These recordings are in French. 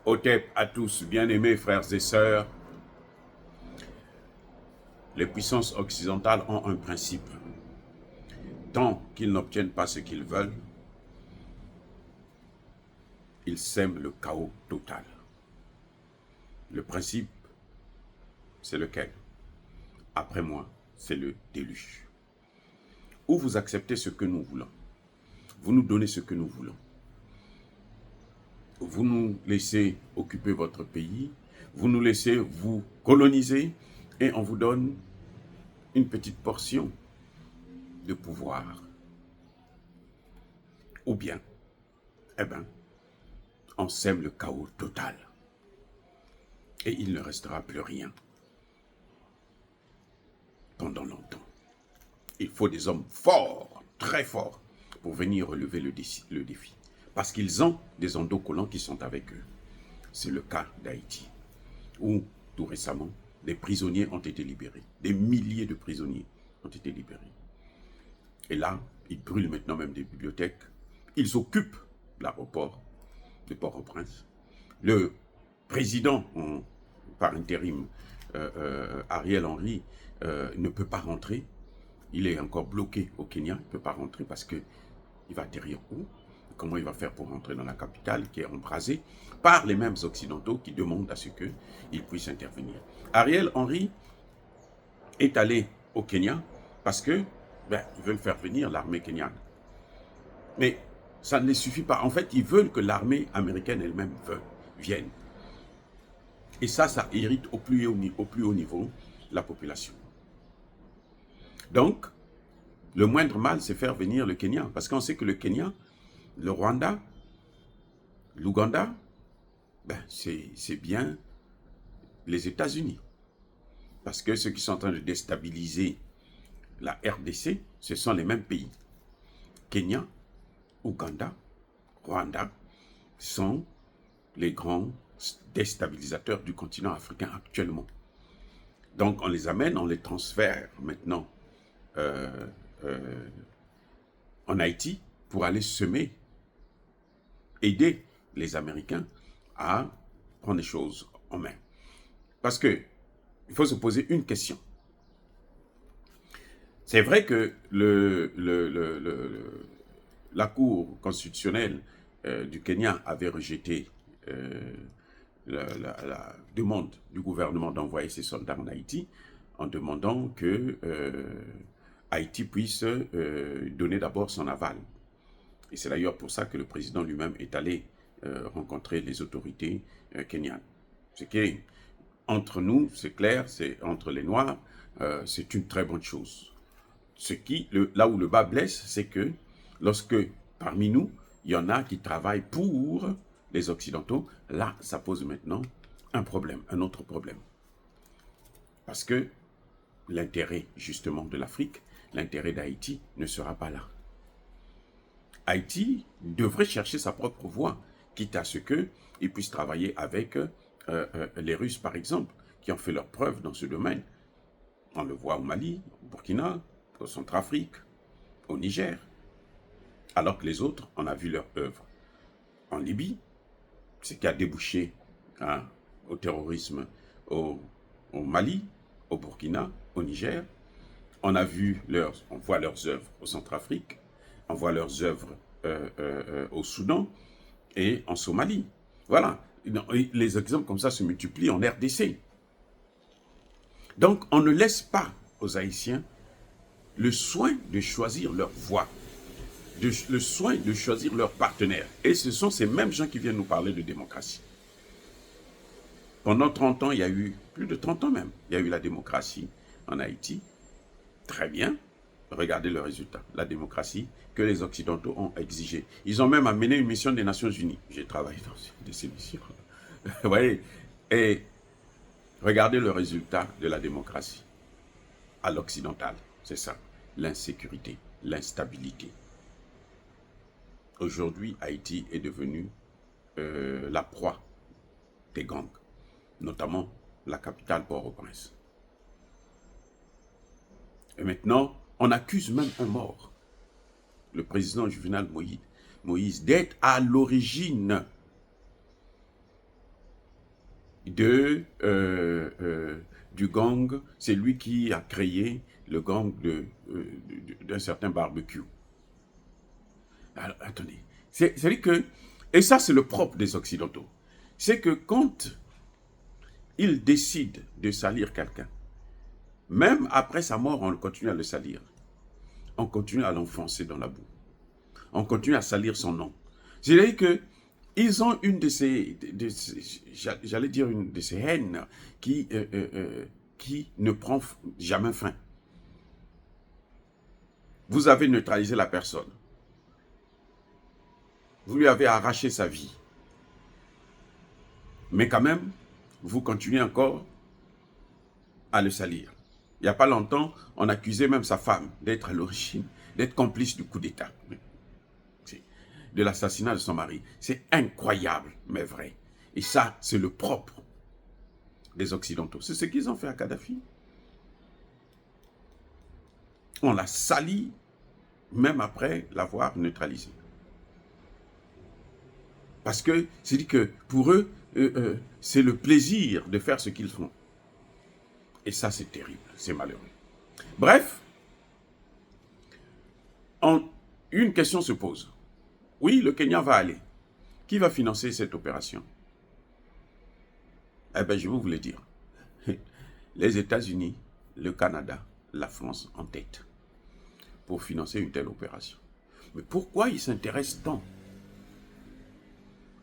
Otep à tous, bien-aimés frères et sœurs, les puissances occidentales ont un principe. Tant qu'ils n'obtiennent pas ce qu'ils veulent, ils sèment le chaos total. Le principe, c'est lequel? Après moi, c'est le déluge. Ou vous acceptez ce que nous voulons, vous nous donnez ce que nous voulons, vous nous laissez occuper votre pays, vous nous laissez vous coloniser et on vous donne une petite portion de pouvoir. Ou bien, on sème le chaos total. Et il ne restera plus rien pendant longtemps. Il faut des hommes forts, très forts, pour venir relever le défi. Parce qu'ils ont des endocollants qui sont avec eux. C'est le cas d'Haïti, où tout récemment, des prisonniers ont été libérés. Des milliers de prisonniers ont été libérés. Et là, ils brûlent maintenant même des bibliothèques. Ils occupent l'aéroport de Port-au-Prince. Le président, par intérim, Ariel Henry, ne peut pas rentrer. Il est encore bloqué au Kenya. Il ne peut pas rentrer parce qu'il va atterrir où? Comment il va faire pour rentrer dans la capitale qui est embrasée par les mêmes Occidentaux qui demandent à ce qu'il puisse intervenir. Ariel Henry est allé au Kenya parce que ils veulent faire venir l'armée kenyane. Mais ça ne les suffit pas. En fait, ils veulent que l'armée américaine elle-même vienne. Et ça irrite au plus haut niveau la population. Donc, le moindre mal, c'est faire venir le Kenya. Parce qu'on sait que le Kenya, le Rwanda, l'Ouganda, c'est bien les États-Unis. Parce que ceux qui sont en train de déstabiliser la RDC, ce sont les mêmes pays. Kenya, Ouganda, Rwanda sont les grands déstabilisateurs du continent africain actuellement. Donc on les amène, on les transfère maintenant en Haïti pour aller semer, aider les Américains à prendre les choses en main. Parce que il faut se poser une question. C'est vrai que la Cour constitutionnelle du Kenya avait rejeté la demande du gouvernement d'envoyer ses soldats en Haïti en demandant que Haïti puisse donner d'abord son aval. Et c'est d'ailleurs pour ça que le président lui-même est allé rencontrer les autorités kenyanes. Ce qui est, entre nous, c'est clair, c'est entre les Noirs, c'est une très bonne chose. Là où le bas blesse, c'est que lorsque parmi nous, il y en a qui travaillent pour les Occidentaux, là, ça pose maintenant un problème, un autre problème. Parce que l'intérêt, justement, de l'Afrique, l'intérêt d'Haïti ne sera pas là. Haïti devrait chercher sa propre voie, quitte à ce qu'il puisse travailler avec les Russes, par exemple, qui ont fait leur preuve dans ce domaine. On le voit au Mali, au Burkina, au Centrafrique, au Niger, alors que les autres, on a vu leur œuvre. En Libye, ce qui a débouché au terrorisme au Mali, au Burkina, au Niger, on voit leurs œuvres au Centrafrique, on voit leurs œuvres au Soudan et en Somalie. Voilà, les exemples comme ça se multiplient en RDC. Donc, on ne laisse pas aux Haïtiens le soin de choisir leur voie, le soin de choisir leur partenaire. Et ce sont ces mêmes gens qui viennent nous parler de démocratie. Pendant 30 ans, il y a eu, plus de 30 ans même, il y a eu la démocratie en Haïti. Très bien. Regardez le résultat. La démocratie que les Occidentaux ont exigée. Ils ont même amené une mission des Nations Unies. J'ai travaillé dans une de ces missions. Vous voyez? Et regardez le résultat de la démocratie à l'occidental. C'est ça. L'insécurité, l'instabilité. Aujourd'hui, Haïti est devenu la proie des gangs, notamment la capitale Port-au-Prince. Et maintenant, on accuse même un mort, le président Juvenal Moïse, d'être à l'origine du gang, c'est lui qui a créé le gang d'un certain barbecue. Alors, attendez, c'est-à-dire que, et ça c'est le propre des Occidentaux, c'est que quand ils décident de salir quelqu'un, même après sa mort, on continue à le salir. On continue à l'enfoncer dans la boue. On continue à salir son nom. C'est-à-dire que ils ont une de ces j'allais dire une de ces haines qui ne prend jamais fin. Vous avez neutralisé la personne. Vous lui avez arraché sa vie. Mais quand même, vous continuez encore à le salir. Il n'y a pas longtemps, on accusait même sa femme d'être à l'origine, d'être complice du coup d'État, de l'assassinat de son mari. C'est incroyable, mais vrai. Et ça, c'est le propre des Occidentaux. C'est ce qu'ils ont fait à Kadhafi. On l'a sali, même après l'avoir neutralisé. Parce que c'est dit que pour eux, c'est le plaisir de faire ce qu'ils font. Et ça, c'est terrible, c'est malheureux. Bref, une question se pose. Oui, le Kenya va aller. Qui va financer cette opération? Eh bien, je vais vous le dire. Les États-Unis, le Canada, la France en tête pour financer une telle opération. Mais pourquoi ils s'intéressent tant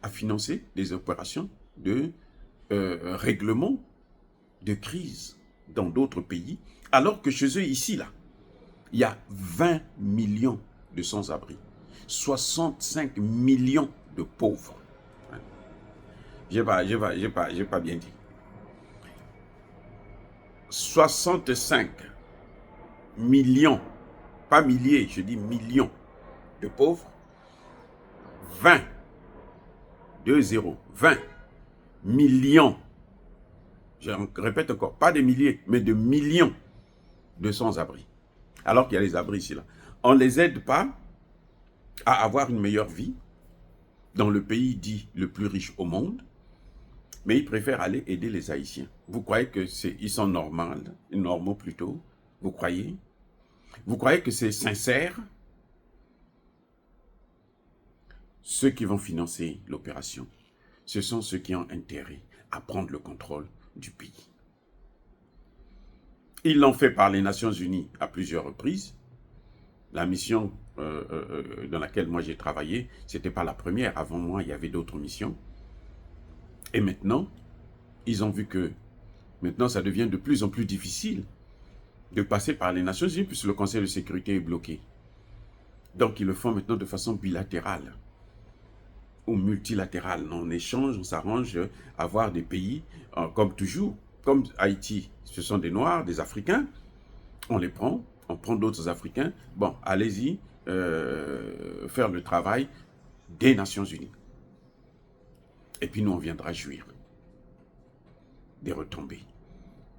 à financer des opérations de règlement de crise dans d'autres pays, alors que chez eux, ici, là, il y a 20 millions de sans-abri, 65 millions de pauvres. J'ai pas bien dit. 65 millions, pas milliers, je dis millions de pauvres, 20, 20 millions, je répète encore, pas des milliers, mais de millions de sans-abri. Alors qu'il y a les abris ici, là. On ne les aide pas à avoir une meilleure vie dans le pays dit le plus riche au monde, mais ils préfèrent aller aider les Haïtiens. Vous croyez qu'ils sont normaux plutôt? Vous croyez? Vous croyez que c'est sincère? Ceux qui vont financer l'opération, ce sont ceux qui ont intérêt à prendre le contrôle du pays. Ils l'ont fait par les Nations Unies à plusieurs reprises. La mission dans laquelle moi j'ai travaillé, ce n'était pas la première. Avant moi, il y avait d'autres missions. Et maintenant, ils ont vu que maintenant, ça devient de plus en plus difficile de passer par les Nations Unies puisque le Conseil de sécurité est bloqué. Donc, ils le font maintenant de façon bilatérale ou multilatérale. On échange, on s'arrange à avoir des pays, comme toujours, comme Haïti, ce sont des Noirs, des Africains, on les prend, on prend d'autres Africains. Bon, allez-y, faire le travail des Nations Unies. Et puis nous, on viendra jouir des retombées,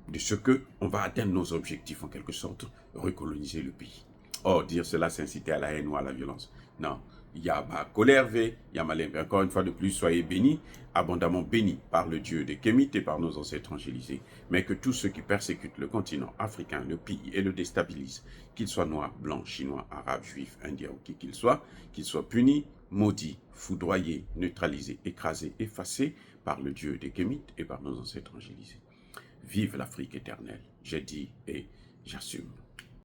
de ce qu'on va atteindre nos objectifs, en quelque sorte, recoloniser le pays. Or, dire cela, c'est inciter à la haine ou à la violence. Non, il y a ma colère, il y a ma lèvre. Encore une fois de plus, soyez bénis, abondamment bénis par le Dieu des Kémites et par nos ancêtres angélisés. Mais que tous ceux qui persécutent le continent africain, le pillent et le déstabilisent, qu'ils soient noirs, blancs, chinois, arabes, juifs, indiens ou qui qu'ils soient punis, maudits, foudroyés, neutralisés, écrasés, effacés par le Dieu des Kémites et par nos ancêtres angélisés. Vive l'Afrique éternelle, j'ai dit et j'assume.